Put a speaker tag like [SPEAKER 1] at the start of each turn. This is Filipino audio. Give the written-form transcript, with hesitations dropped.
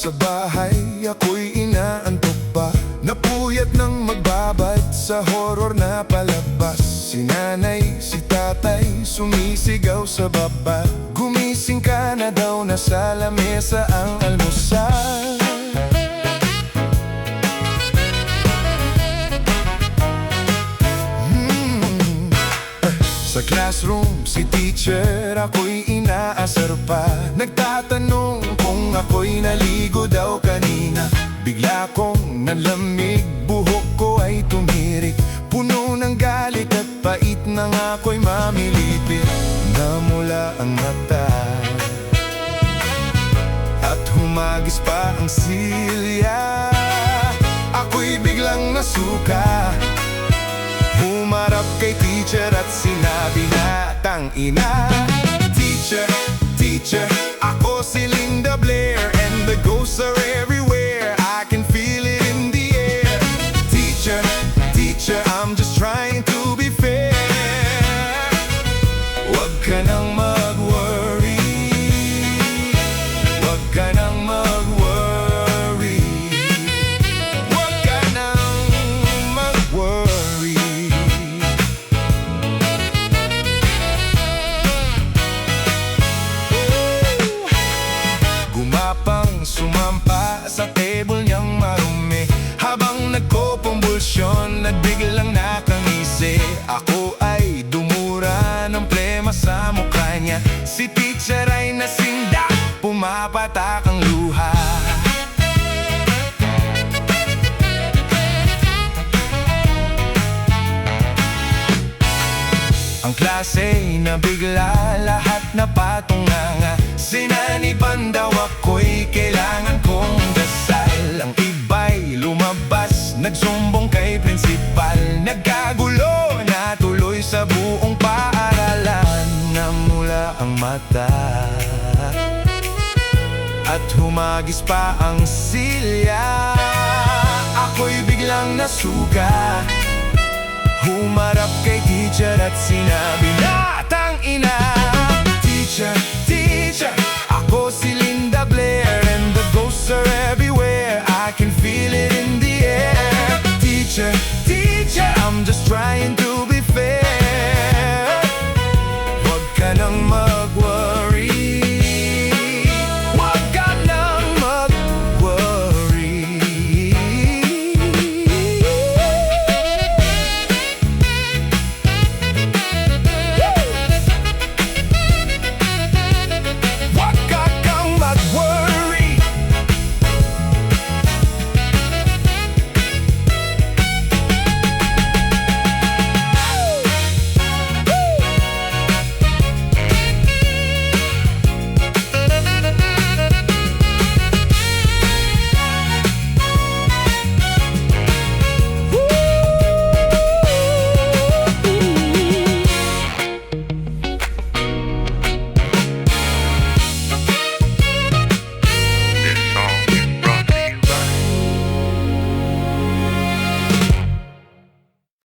[SPEAKER 1] sa bahay, ako'y inaantok pa. Napuyat ng magbabad sa horror na palabas. Si nanay, si tatay, sumisigaw sa baba. Gumising ka na daw, nasa lamesa ang almusal. Sa classroom, si teacher, ako'y inaasar pa. Nagtatanong kung ako'y naligo daw kanina. Bigla kong nalamig, buhok ko ay tumirik. Puno ng galit at pait nang ako'y mamilipit. Namula ang mata at humagis pa ang silya. Ako'y biglang nasuka. Humarap kay teacher at sinabi na, "Tangina, teacher, teacher, ako si Linda Blair, and the ghosts are everywhere. I can feel it in the air. Teacher, teacher, I'm just trying to be fair. Wag ka nang mag-worry, wag ka nang mag-worry, wag ka nang mag-worry." Gumapang sumampa sa table niyang marumi. Habang nagko-convulsyon, nagbiglang nakangisi. Ako ay dumura ng plema sa mukha niya. Si teacher ay nasindak, pumapatak ang luha. Ang klase na bigla, lahat na patunganga. Sinaniban daw ako'y kailangan kong dasal. Ang iba'y lumabas, nagsumbong kay principal. Nagkagulo na tuloy sa buong paaralan. Namula ang mata at humagis pa ang silya. Ako'y biglang nasuka. Humarap kay teacher at sinabi na, "Tangina,